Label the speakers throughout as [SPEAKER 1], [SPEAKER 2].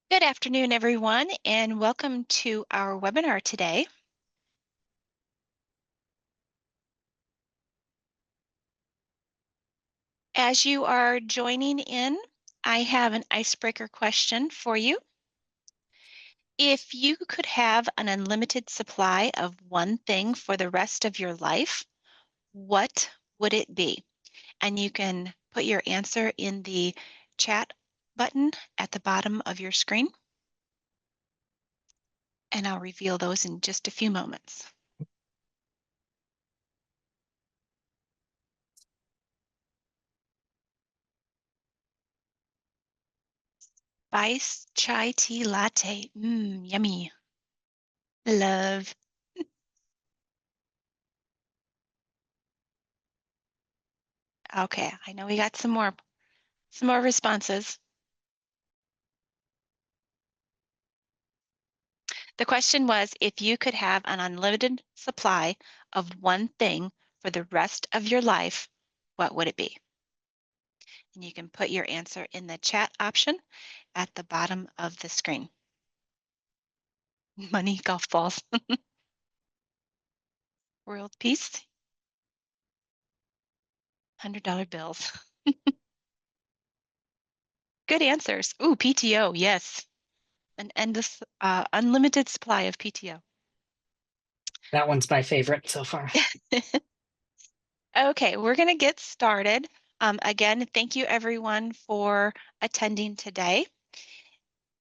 [SPEAKER 1] Good afternoon, everyone, and welcome to our webinar today. As you are joining in, I have an icebreaker question for you. If you could have an unlimited supply of one thing for the rest of your life, what would it be? And you can put your answer in the chat button at the bottom of your screen, and I'll reveal those in just a few moments. Spice chai tea latte. Yummy. Love. Okay, I know we got some more responses. The question was, if you could have an unlimited supply of one thing for the rest of your life, what would it be? And you can put your answer in the chat option at the bottom of the screen. Money, golf balls, world peace, $100 bills. Good answers. Ooh, PTO, yes. An endless, unlimited supply of PTO.
[SPEAKER 2] That one's my favorite so far.
[SPEAKER 1] Okay, we're going to get started. Again, thank you everyone for attending today.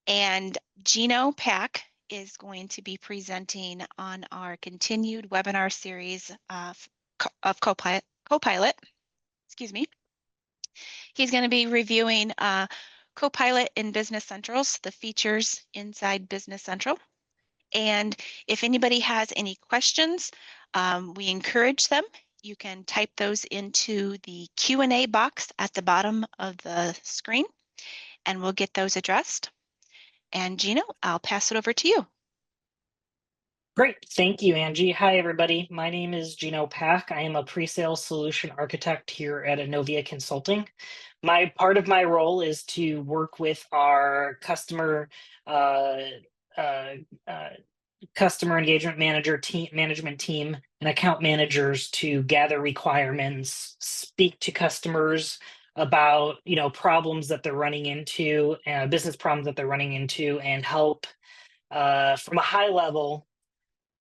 [SPEAKER 1] And Gino Pack is going to be presenting on our continued webinar series of Copilot. Excuse me. He's going to be reviewing Copilot in Business Centrals, the features inside Business Central. And if anybody has any questions, we encourage them. You can type those into the Q&A box at the bottom of the screen, and we'll get those addressed. And Gino, I'll pass it over to you.
[SPEAKER 2] Great. Thank you, Angie. Hi, everybody. My name is Gino Pack. I am a pre-sales solution architect here at Inovia Consulting. Part of my role is to work with our customer engagement management team and account managers to gather requirements, speak to customers about problems that they're running into, business problems that they're running into, and help from a high level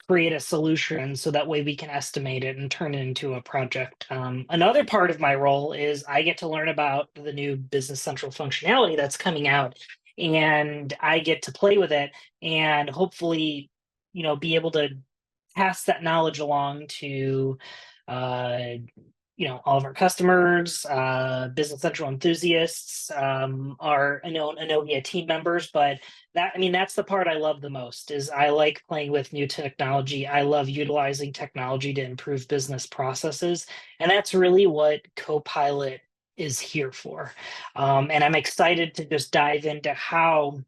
[SPEAKER 2] create a solution so that way we can estimate it and turn it into a project. Another part of my role is I get to learn about the new Business Central functionality that's coming out, and I get to play with it and hopefully, be able to pass that knowledge along to all of our customers, Business Central enthusiasts, our Inovia team members. But that's the part I love the most. Is I like playing with new technology. I love utilizing technology to improve business processes, and that's really what Copilot is here for. And I'm excited to just dive into how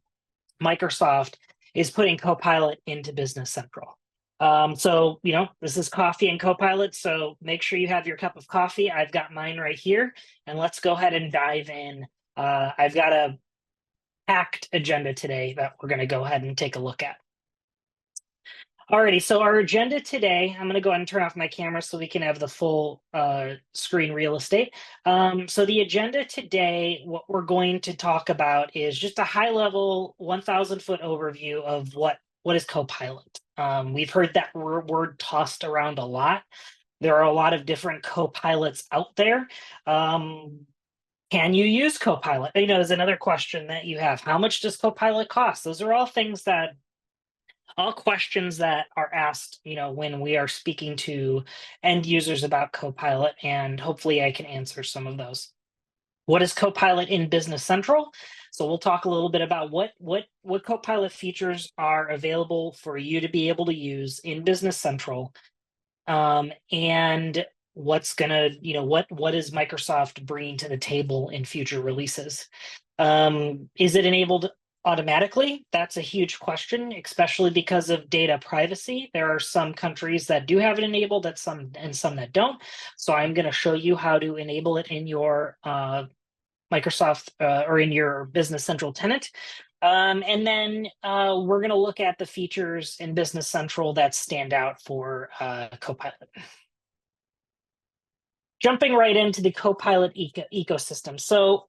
[SPEAKER 2] Microsoft is putting Copilot into Business Central. So, this is Coffee and Copilot, so make sure you have your cup of coffee. I've got mine right here, and let's go ahead and dive in. I've got a packed agenda today that we're going to go ahead and take a look at. Alrighty, so our agenda today, I'm going to go ahead and turn off my camera so we can have the full screen real estate. So the agenda today, what we're going to talk about is just a high-level 1,000-foot overview of what is Copilot. We've heard that word tossed around a lot. There are a lot of different Copilots out there. Can you use Copilot? Is another question that you have. How much does Copilot cost? Those are all questions that are asked, when we are speaking to end users about Copilot, and hopefully I can answer some of those. What is Copilot in Business Central? So we'll talk a little bit about what Copilot features are available for you to be able to use in Business Central, and what is Microsoft bringing to the table in future releases. Is it enabled automatically? That's a huge question, especially because of data privacy. There are some countries that do have it enabled, and some that don't. So I'm going to show you how to enable it in your Microsoft or in your Business Central tenant. And then we're going to look at the features in Business Central that stand out for Copilot. Jumping right into the Copilot ecosystem. So,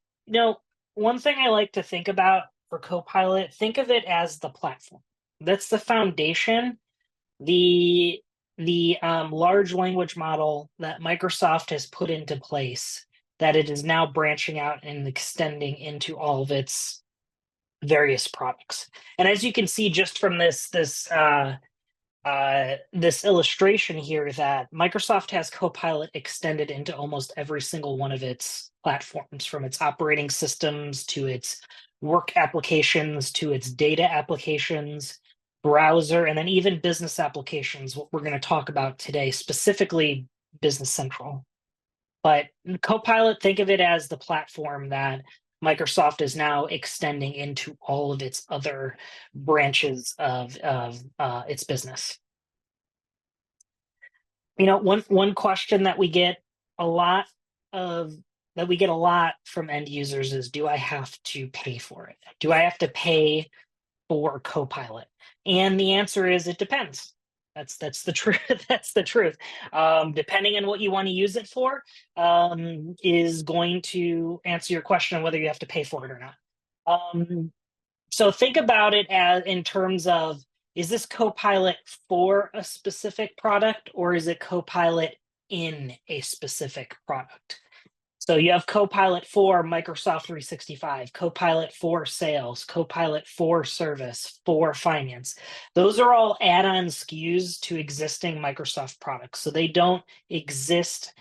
[SPEAKER 2] one thing I like to think about for Copilot, think of it as the platform. That's the foundation, the large language model that Microsoft has put into place, that it is now branching out and extending into all of its various products. And as you can see just from this illustration here, that Microsoft has Copilot extended into almost every single one of its platforms, from its operating systems to its work applications to its data applications, browser, and then even business applications, what we're going to talk about today, specifically Business Central. But Copilot, think of it as the platform that Microsoft is now extending into all of its other branches of its business. One question that we get a lot from end users is, do I have to pay for it? Do I have to pay for Copilot? And the answer is, it depends. That's the truth. That's the truth. Depending on what you want to use it for, is going to answer your question on whether you have to pay for it or not. So think about it as in terms of, is this Copilot for a specific product, or is it Copilot in a specific product? So you have Copilot for Microsoft 365, Copilot for sales, Copilot for service, for finance. Those are all add-on SKUs to existing Microsoft products. So they don't exist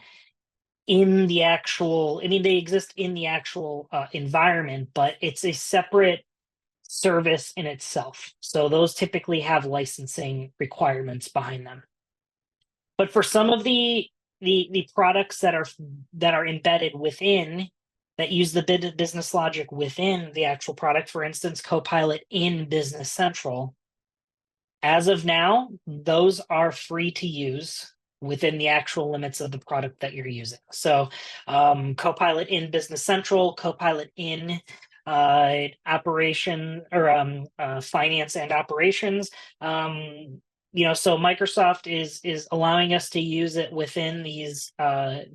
[SPEAKER 2] in the actual, they exist in the actual environment, but it's a separate service in itself. So those typically have licensing requirements behind them. But for some of the products that are embedded within, that use the business logic within the actual product, for instance, Copilot in Business Central, as of now, those are free to use within the actual limits of the product that you're using. So Copilot in Business Central, Copilot in operation or finance and operations. So Microsoft is allowing us to use it within these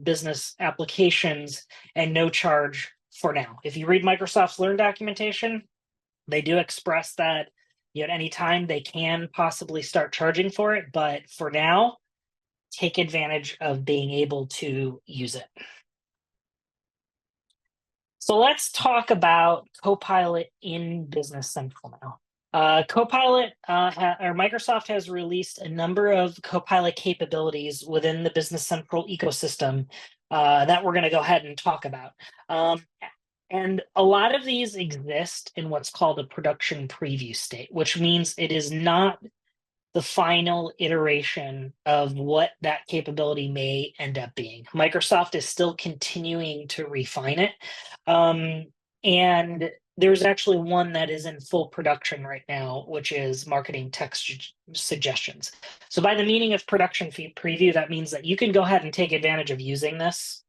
[SPEAKER 2] business applications and no charge for now. If you read Microsoft's Learn documentation, they do express that at any time they can possibly start charging for it, but for now, take advantage of being able to use it. So let's talk about Copilot in Business Central now. Copilot, or Microsoft has released a number of Copilot capabilities within the Business Central ecosystem that we're going to go ahead and talk about. And a lot of these exist in what's called a production preview state, which means it is not the final iteration of what that capability may end up being. Microsoft is still continuing to refine it. And there's actually one that is in full production right now, which is marketing text suggestions. So by the meaning of production preview, that means that you can go ahead and take advantage of using this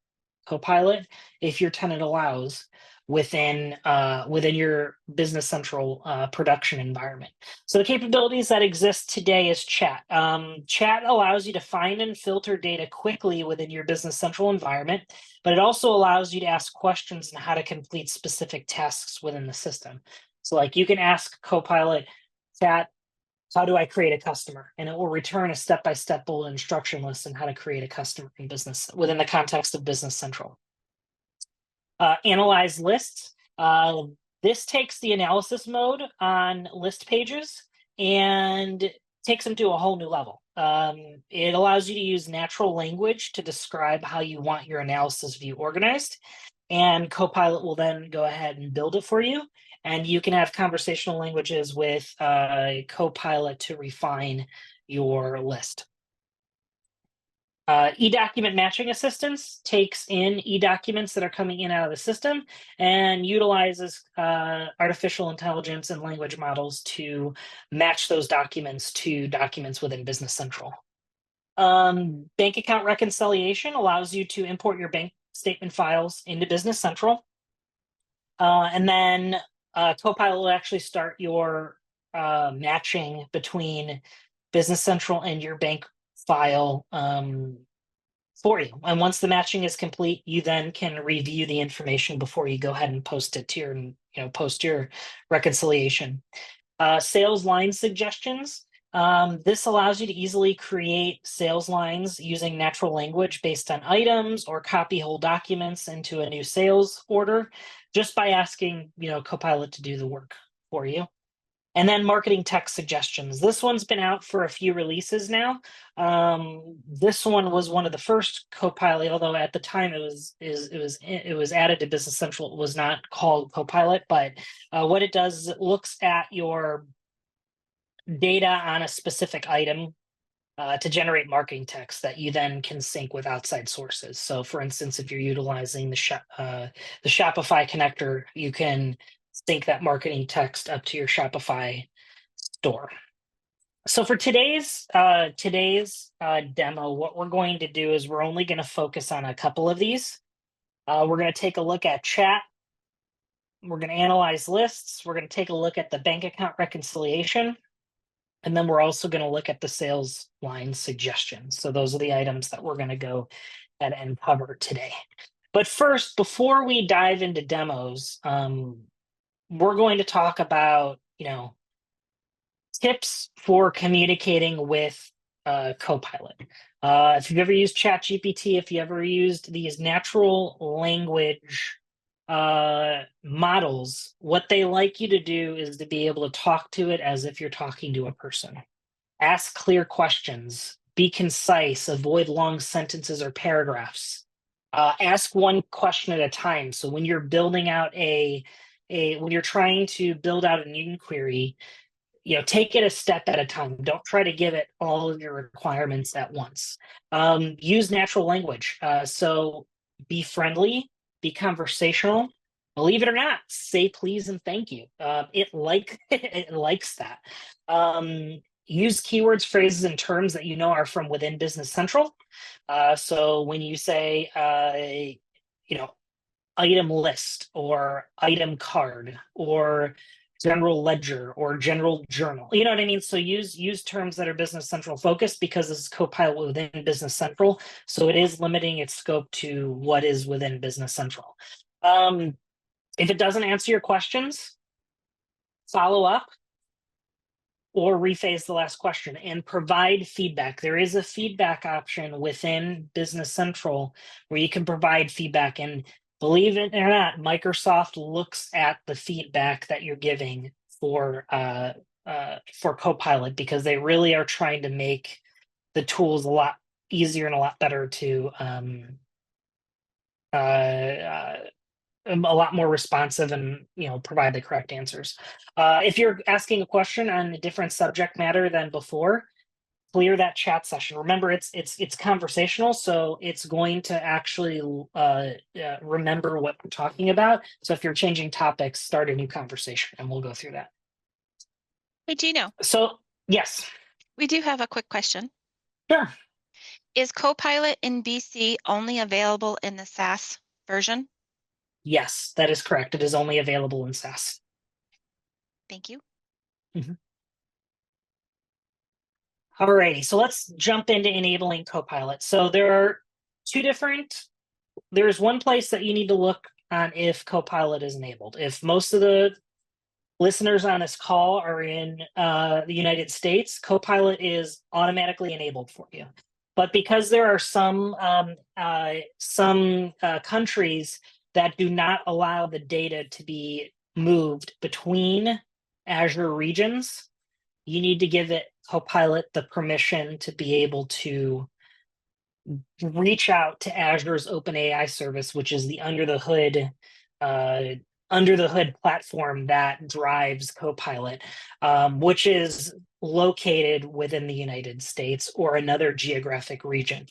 [SPEAKER 2] Copilot if your tenant allows within your Business Central production environment. So the capabilities that exist today is chat. Chat allows you to find and filter data quickly within your Business Central environment, but it also allows you to ask questions on how to complete specific tasks within the system. So like you can ask Copilot, chat, how do I create a customer? And it will return a step-by-step bullet instruction list on how to create a customer in business within the context of Business Central. Analyze lists. This takes the analysis mode on list pages and takes them to a whole new level. It allows you to use natural language to describe how you want your analysis view organized, and Copilot will then go ahead and build it for you. And you can have conversational languages with Copilot to refine your list. E-document matching assistance takes in e-documents that are coming in out of the system and utilizes artificial intelligence and language models to match those documents to documents within Business Central. Bank account reconciliation allows you to import your bank statement files into Business Central. And then Copilot will actually start your matching between Business Central and your bank file for you. And once the matching is complete, you then can review the information before you go ahead and post it to your, post your reconciliation. Sales line suggestions. This allows you to easily create sales lines using natural language based on items or copy whole documents into a new sales order just by asking, Copilot to do the work for you. And then marketing text suggestions. This one's been out for a few releases now. This one was one of the first Copilot, although at the time it was added to Business Central. It was not called Copilot, but what it does is it looks at your data on a specific item to generate marketing text that you then can sync with outside sources. So, for instance, if you're utilizing the Shopify connector, you can sync that marketing text up to your Shopify store. So for today's demo, what we're going to do is we're only going to focus on a couple of these. We're going to take a look at chat. We're going to analyze lists. We're going to take a look at the bank account reconciliation. And then we're also going to look at the sales line suggestions. So those are the items that we're going to go ahead and cover today. But first, before we dive into demos, we're going to talk about, tips for communicating with Copilot. If you've ever used ChatGPT, if you ever used these natural language models, what they like you to do is to be able to talk to it as if you're talking to a person. Ask clear questions, be concise, avoid long sentences or paragraphs. Ask one question at a time. So when you're building out when you're trying to build out an inquiry, take it a step at a time. Don't try to give it all of your requirements at once. Use natural language. So be friendly, be conversational. Believe it or not, say please and thank you. It likes that. Use keywords, phrases, and terms that are from within Business Central. So when you say, item list or item card or general ledger or general journal, you know what I mean? So use terms that are Business Central focused, because this is Copilot within Business Central, so it is limiting its scope to what is within Business Central. If it doesn't answer your questions, follow up or rephrase the last question and provide feedback. There is a feedback option within Business Central where you can provide feedback, and believe it or not, Microsoft looks at the feedback that you're giving for Copilot, because they really are trying to make the tools a lot easier and a lot better to a lot more responsive and provide the correct answers. If you're asking a question on a different subject matter than before, clear that chat session. Remember, it's conversational, so it's going to actually remember what we're talking about. So if you're changing topics, start a new conversation, and we'll go through that.
[SPEAKER 1] Hey, Gino.
[SPEAKER 2] So yes,
[SPEAKER 1] We do have a quick question.
[SPEAKER 2] Sure.
[SPEAKER 1] Is Copilot in BC only available in the SaaS version?
[SPEAKER 2] Yes, that is correct. It is only available in SaaS.
[SPEAKER 1] Thank you.
[SPEAKER 2] Mm-hmm. Alrighty, so let's jump into enabling Copilot. So there's one place that you need to look on if Copilot is enabled. If most of the listeners on this call are in the United States, Copilot is automatically enabled for you. But because there are some countries that do not allow the data to be moved between Azure regions, you need to give it Copilot the permission to be able to reach out to Azure's OpenAI service, which is the under the hood platform that drives Copilot, which is located within the United States or another geographic region.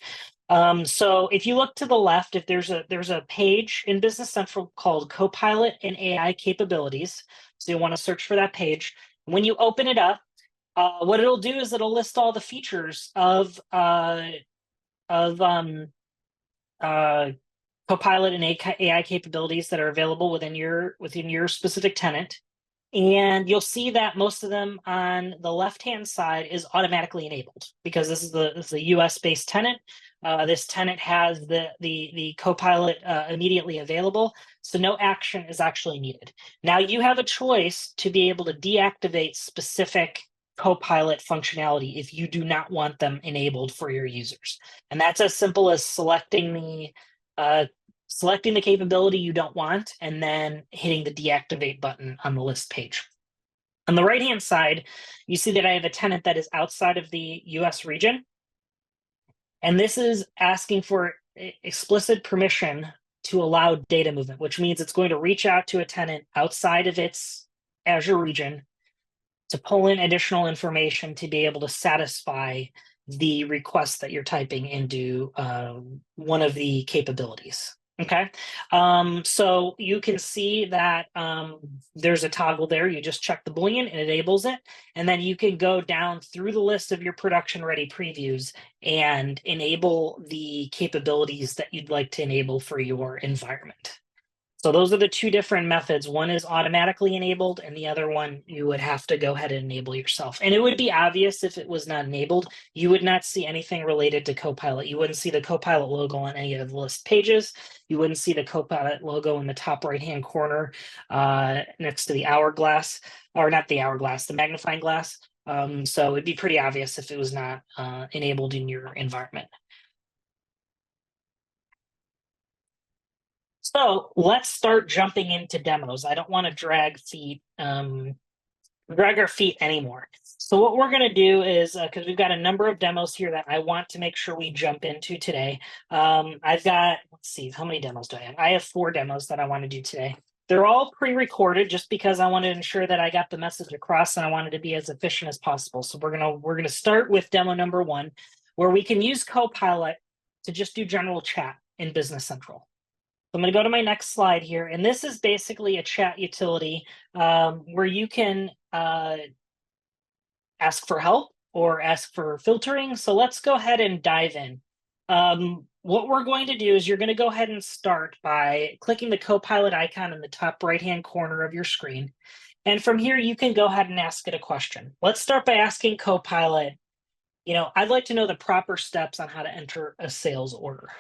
[SPEAKER 2] So if you look to the left, if there's a page in Business Central called Copilot and AI Capabilities, so you want to search for that page. When you open it up, what it'll do is it'll list all the features of Copilot and AI capabilities that are available within your specific tenant. And you'll see that most of them on the left-hand side is automatically enabled because this is a US-based tenant. This tenant has the Copilot immediately available, so no action is actually needed. Now you have a choice to be able to deactivate specific Copilot functionality if you do not want them enabled for your users. And that's as simple as selecting the capability you don't want and then hitting the deactivate button on the list page. On the right-hand side, you see that I have a tenant that is outside of the US region. And this is asking for explicit permission to allow data movement, which means it's going to reach out to a tenant outside of its Azure region to pull in additional information to be able to satisfy the request that you're typing into one of the capabilities. Okay, so you can see that there's a toggle there. You just check the Boolean, it enables it, and then you can go down through the list of your production-ready previews and enable the capabilities that you'd like to enable for your environment. So those are the two different methods. One is automatically enabled, and the other one you would have to go ahead and enable yourself. And it would be obvious if it was not enabled. You would not see anything related to Copilot. You wouldn't see the Copilot logo on any of the list pages. You wouldn't see the Copilot logo in the top right-hand corner next to the hourglass, or not the hourglass, the magnifying glass. So it'd be pretty obvious if it was not enabled in your environment. So let's start jumping into demos. I don't want to drag our feet anymore. So what we're going to do is, because we've got a number of demos here that I want to make sure we jump into today. I've got, let's see, how many demos do I have? I have 4 demos that I want to do today. They're all pre-recorded just because I want to ensure that I got the message across and I wanted to be as efficient as possible. So we're gonna start with demo number 1, where we can use Copilot to just do general chat in Business Central. I'm going to go to my next slide here, and this is basically a chat utility where you can ask for help or ask for filtering. So let's go ahead and dive in. What we're going to do is you're going to go ahead and start by clicking the Copilot icon in the top right-hand corner of your screen. And from here, you can go ahead and ask it a question. Let's start by asking Copilot, I'd like to know the proper steps on how to enter a sales order.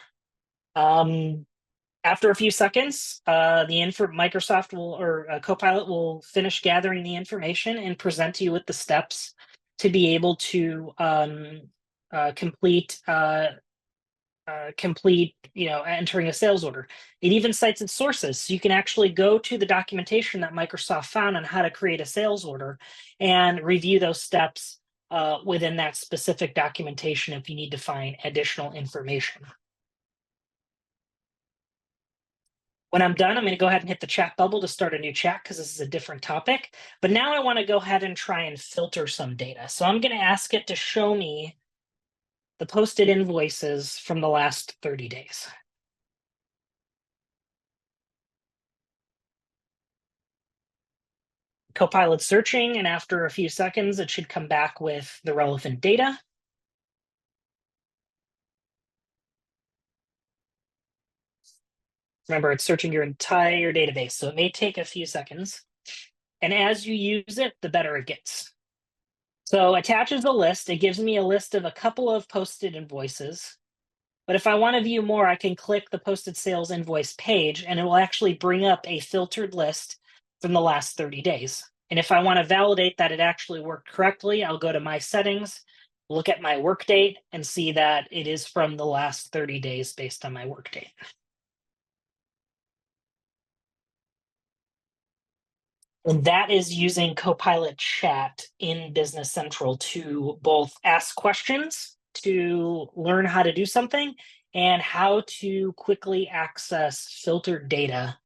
[SPEAKER 2] After a few seconds, Microsoft Copilot will finish gathering the information and present you with the steps to be able to complete entering a sales order. It even cites its sources, so you can actually go to the documentation that Microsoft found on how to create a sales order and review those steps within that specific documentation if you need to find additional information. When I'm done, I'm going to go ahead and hit the chat bubble to start a new chat because this is a different topic. But now I want to go ahead and try and filter some data. So I'm going to ask it to show me the posted invoices from the last 30 days. Copilot's searching, and after a few seconds, it should come back with the relevant data. Remember, it's searching your entire database, so it may take a few seconds. And as you use it, the better it gets. So attaches a list. It gives me a list of a couple of posted invoices. But if I want to view more, I can click the posted sales invoice page, and it will actually bring up a filtered list from the last 30 days. And if I want to validate that it actually worked correctly, I'll go to my settings, look at my work date, and see that it is from the last 30 days based on my work date. And that is using Copilot Chat in Business Central to both ask questions, to learn how to do something, and how to quickly access filtered data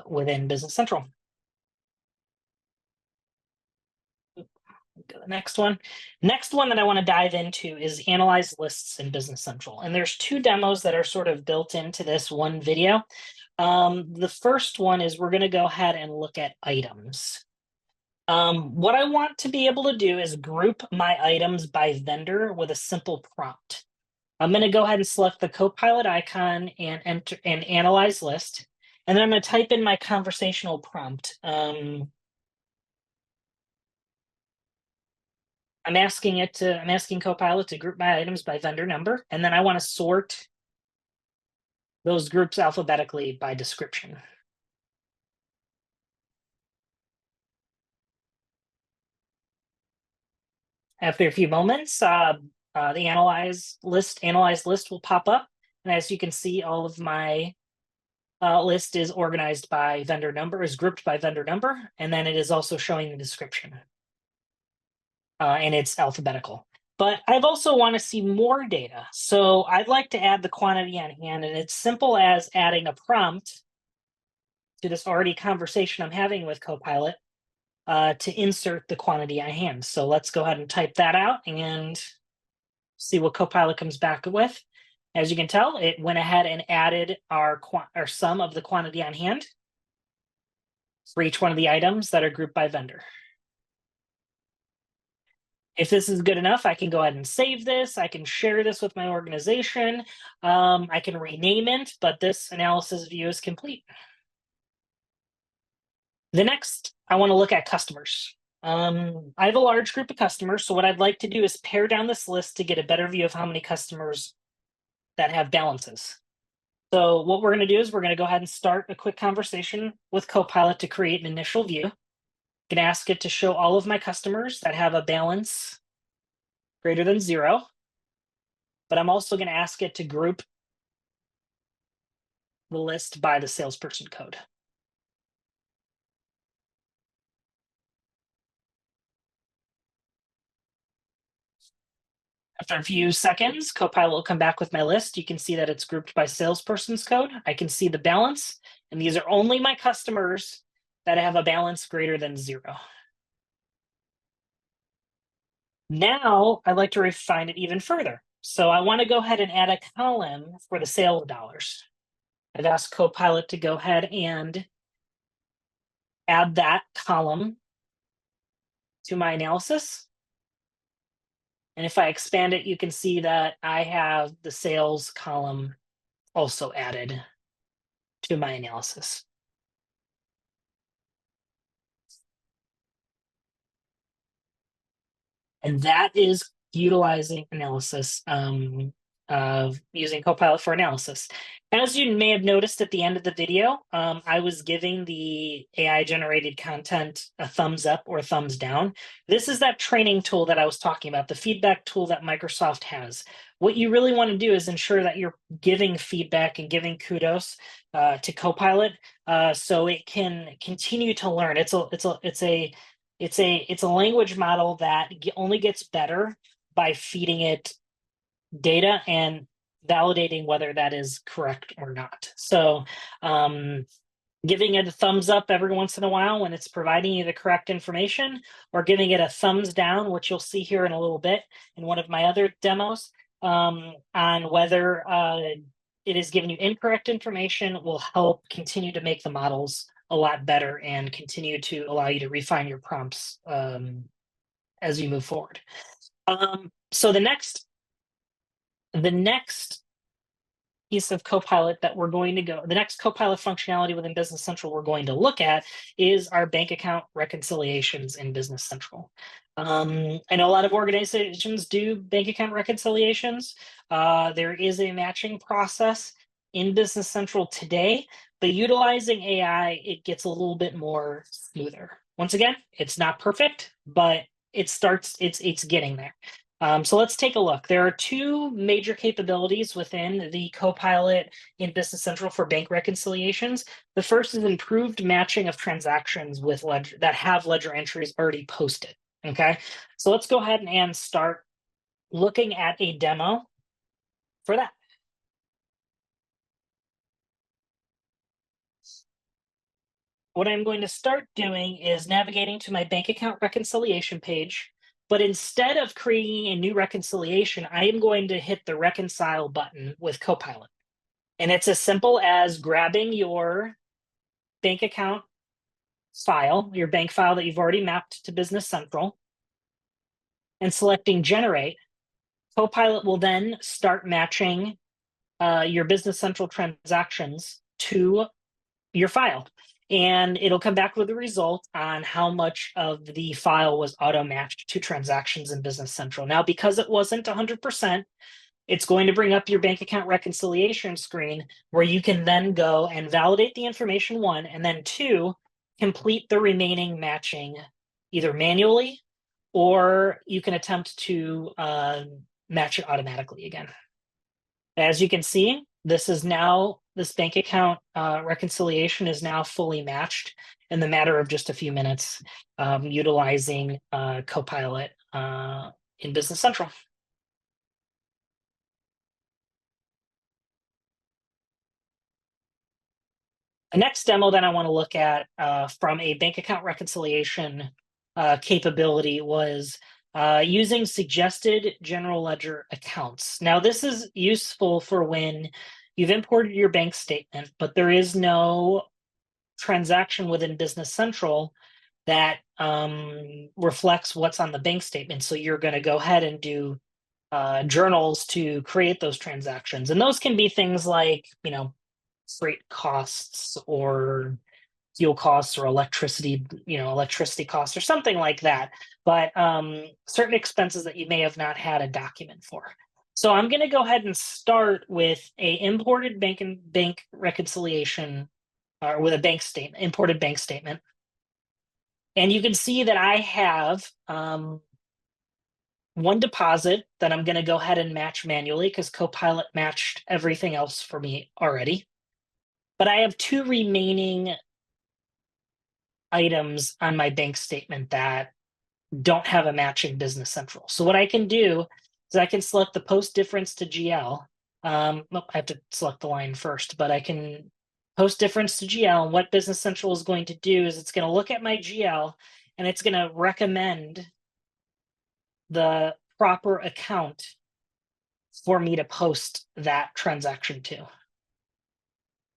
[SPEAKER 2] within Business Central. Go to the next one. Next one that I want to dive into is analyze lists in Business Central. And there's 2 demos that are sort of built into this one video. The first one is we're going to go ahead and look at items. What I want to be able to do is group my items by vendor with a simple prompt. I'm going to go ahead and select the Copilot icon and enter and analyze list. And then I'm going to type in my conversational prompt. I'm asking Copilot to group my items by vendor number, and then I want to sort those groups alphabetically by description. After a few moments, the analyze list will pop up. And as you can see, all of my list is organized by vendor number, is grouped by vendor number, and then it is also showing the description. And it's alphabetical. But I've also want to see more data. So I'd like to add the quantity on hand, and it's simple as adding a prompt to this already conversation I'm having with Copilot to insert the quantity on hand. So let's go ahead and type that out and see what Copilot comes back with. As you can tell, it went ahead and added our sum of the quantity on hand for each one of the items that are grouped by vendor. If this is good enough, I can go ahead and save this. I can share this with my organization. I can rename it, but this analysis view is complete. The next, I want to look at customers. I have a large group of customers, so what I'd like to do is pare down this list to get a better view of how many customers that have balances. So what we're going to do is we're going to go ahead and start a quick conversation with Copilot to create an initial view. I can ask it to show all of my customers that have a balance greater than 0. But I'm also going to ask it to group the list by the salesperson code. After a few seconds, Copilot will come back with my list. You can see that it's grouped by salesperson's code. I can see the balance, and these are only my customers that have a balance greater than 0. Now, I'd like to refine it even further. So I want to go ahead and add a column for the sales dollars. I've asked Copilot to go ahead and add that column to my analysis. And if I expand it, you can see that I have the sales column also added to my analysis. And that is utilizing analysis of using Copilot for analysis. As you may have noticed at the end of the video, I was giving the AI generated content a thumbs up or thumbs down. This is that training tool that I was talking about, the feedback tool that Microsoft has. What you really want to do is ensure that you're giving feedback and giving kudos to Copilot so it can continue to learn. It's a language model that only gets better by feeding it data and validating whether that is correct or not. So giving it a thumbs up every once in a while when it's providing you the correct information, or giving it a thumbs down, which you'll see here in a little bit in one of my other demos, on whether it is giving you incorrect information, will help continue to make the models a lot better and continue to allow you to refine your prompts as you move forward. So the next piece of Copilot that we're going to the next Copilot functionality within Business Central we're going to look at is our bank account reconciliations in Business Central. I know a lot of organizations do bank account reconciliations. There is a matching process in Business Central today, but utilizing AI, it gets a little bit more smoother. Once again, it's not perfect, but it's getting there. So let's take a look. There are two major capabilities within the Copilot in Business Central for bank reconciliations. The first is improved matching of transactions with ledger that have ledger entries already posted. Okay, so let's go ahead and start looking at a demo for that. What I'm going to start doing is navigating to my bank account reconciliation page. But instead of creating a new reconciliation, I am going to hit the reconcile button with Copilot. And it's as simple as grabbing your bank account file, your bank file that you've already mapped to Business Central, and selecting generate. Copilot will then start matching your Business Central transactions to your file. and it'll come back with a result on how much of the file was auto-matched to transactions in Business Central. Now, because it wasn't 100%, it's going to bring up your bank account reconciliation screen where you can then go and validate the information, one, and then two, complete the remaining matching either manually or you can attempt to match it automatically again. As you can see, this bank account reconciliation is now fully matched in the matter of just a few minutes, utilizing Copilot in Business Central. The next demo that I want to look at from a bank account reconciliation capability was using suggested general ledger accounts. Now, this is useful for when you've imported your bank statement, but there is no transaction within Business Central that reflects what's on the bank statement. So you're going to go ahead and do journals to create those transactions. And those can be things like, freight costs or fuel costs or electricity costs or something like that. But certain expenses that you may have not had a document for. So I'm going to go ahead and start with a imported bank reconciliation or with a bank statement, imported bank statement. And you can see that I have one deposit that I'm going to go ahead and match manually because Copilot matched everything else for me already. But I have two remaining items on my bank statement that don't have a match in Business Central. So what I can do is I can select the post difference to GL. I have to select the line first, but I can post difference to GL. And what Business Central is going to do is it's going to look at my GL and it's going to recommend the proper account for me to post that transaction to.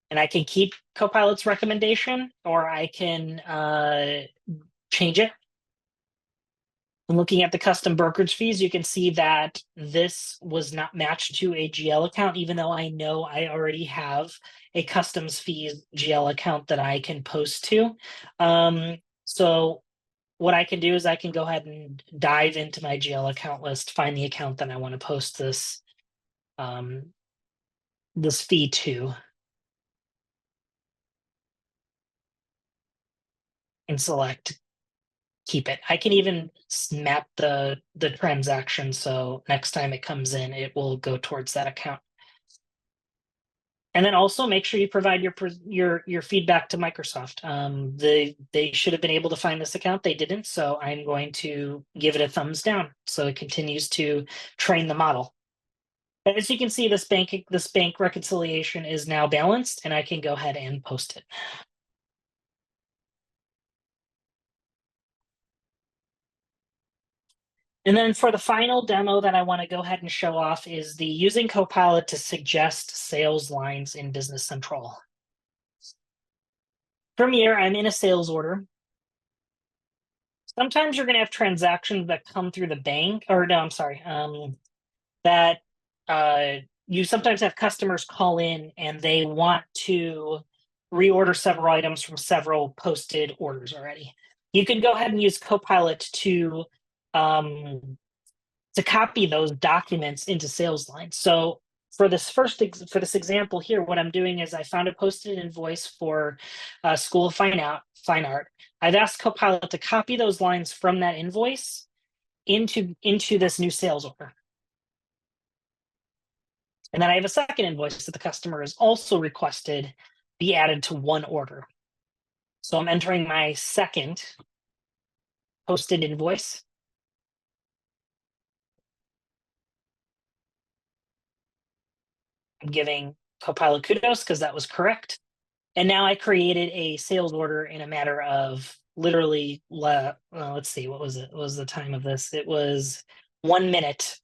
[SPEAKER 2] And I can keep Copilot's recommendation or I can change it. And looking at the custom brokerage fees, you can see that this was not matched to a GL account, even though I know I already have a customs fees GL account that I can post to. So what I can do is I can go ahead and dive into my GL account list, find the account that I want to post this fee to, and select keep it. I can even map the transaction so next time it comes in, it will go towards that account. And then also make sure you provide your feedback to Microsoft. They should have been able to find this account. They didn't, so I'm going to give it a thumbs down so it continues to train the model. As you can see, this bank reconciliation is now balanced, and I can go ahead and post it. And then for the final demo that I want to go ahead and show off is the using Copilot to suggest sales lines in Business Central. From here, I'm in a sales order. Sometimes you're going to have transactions that come through the bank, or no, I'm sorry, that you sometimes have customers call in and they want to reorder several items from several posted orders already. You can go ahead and use Copilot to copy those documents into sales lines. So for this example here, what I'm doing is I found a posted invoice for School of Fine Art. I've asked Copilot to copy those lines from that invoice into this new sales order. And then I have a second invoice that the customer has also requested be added to one order. So I'm entering my second posted invoice. I'm giving Copilot kudos because that was correct. And now I created a sales order in a matter of literally, let's see, what was it? What was the time of this? It was 1 minute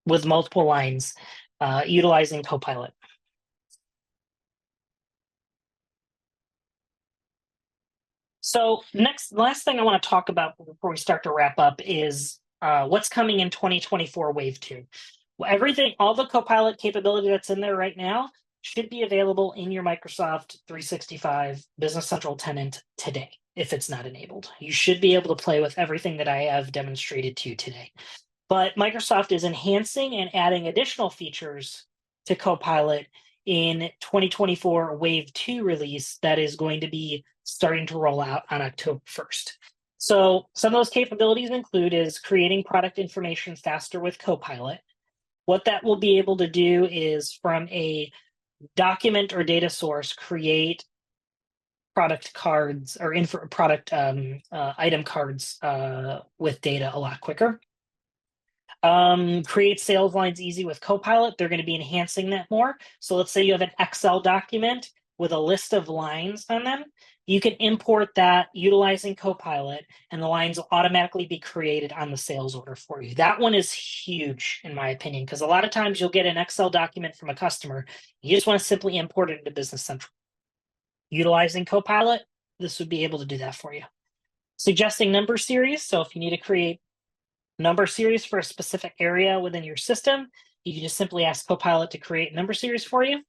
[SPEAKER 2] with multiple lines utilizing Copilot. So last thing I want to talk about before we start to wrap up is what's coming in 2024 Wave 2. All the Copilot capability that's in there right now, should be available in your Microsoft 365 Business Central tenant today, if it's not enabled. You should be able to play with everything that I have demonstrated to you today. But Microsoft is enhancing and adding additional features to Copilot in 2024 Wave 2 release that is going to be starting to roll out on October 1st. So some of those capabilities include is creating product information faster with Copilot. What that will be able to do is from a document or data source, create product cards or product item cards with data a lot quicker. Create sales lines easy with Copilot. They're going to be enhancing that more. So let's say you have an Excel document with a list of lines on them. You can import that utilizing Copilot, and the lines will automatically be created on the sales order for you. That one is huge, in my opinion, because a lot of times you'll get an Excel document from a customer. You just want to simply import it into Business Central. Utilizing Copilot, this would be able to do that for you. Suggesting number series. So if you need to create number series for a specific area within your system, you can just simply ask Copilot to create number series for you.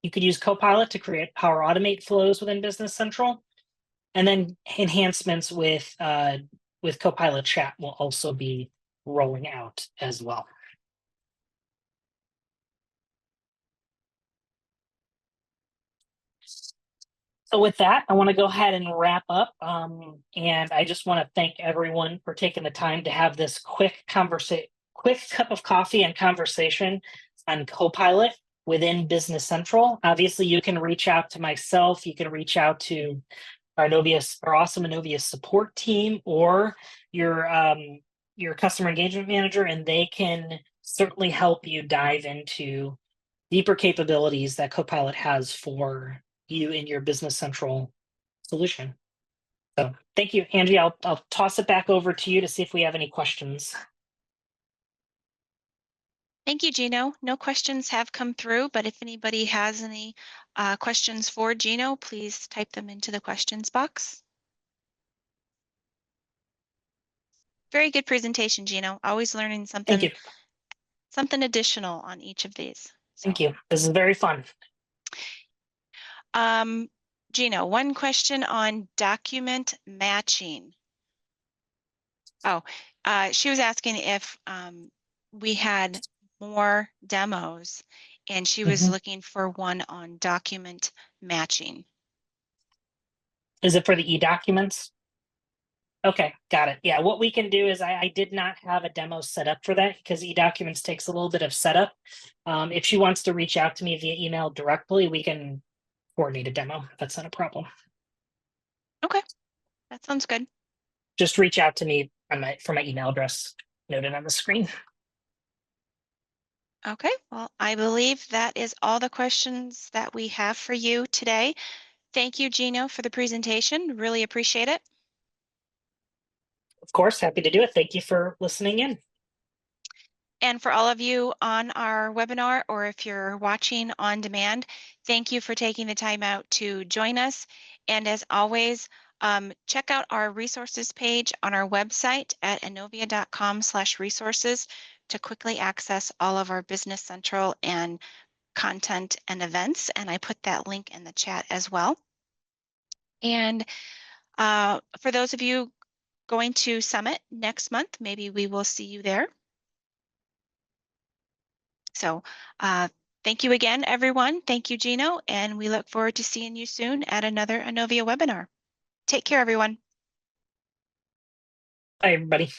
[SPEAKER 2] You could use Copilot to create Power Automate flows within Business Central. And then enhancements with Copilot Chat will also be rolling out as well. So with that, I want to go ahead and wrap up. And I just want to thank everyone for taking the time to have this quick cup of coffee and conversation on Copilot within Business Central. Obviously, you can reach out to myself. You can reach out to our awesome Innovia support team or your customer engagement manager, and they can certainly help you dive into deeper capabilities that Copilot has for you in your Business Central solution. So thank you, Angie. I'll toss it back over to you to see if we have any questions.
[SPEAKER 1] Thank you, Gino. No questions have come through, but if anybody has any questions for Gino, please type them into the questions box. Very good presentation, Gino. Always learning
[SPEAKER 2] Thank you.
[SPEAKER 1] something additional on each of these.
[SPEAKER 2] Thank you. This is very fun.
[SPEAKER 1] Gino, one question on document matching. Oh, she was asking if we had more demos, and she was looking for one on document matching.
[SPEAKER 2] Is it for the e-documents? Okay, got it. Yeah, what we can do is I did not have a demo set up for that because e-documents takes a little bit of setup. If she wants to reach out to me via email directly, we can coordinate a demo. That's not a problem.
[SPEAKER 1] Okay, that sounds good.
[SPEAKER 2] Just reach out to me for my email address noted on the screen.
[SPEAKER 1] Okay, well, I believe that is all the questions that we have for you today. Thank you, Gino, for the presentation. Really appreciate it.
[SPEAKER 2] Of course, happy to do it. Thank you for listening in.
[SPEAKER 1] And for all of you on our webinar, or if you're watching on demand, thank you for taking the time out to join us. And as always, check out our resources page on our website at innovia.com/resources to quickly access all of our Business Central and content and events. And I put that link in the chat as well. And for those of you going to Summit next month, maybe we will see you there. So thank you again, everyone. Thank you, Gino, and we look forward to seeing you soon at another Innovia webinar. Take care, everyone.
[SPEAKER 2] Bye, everybody.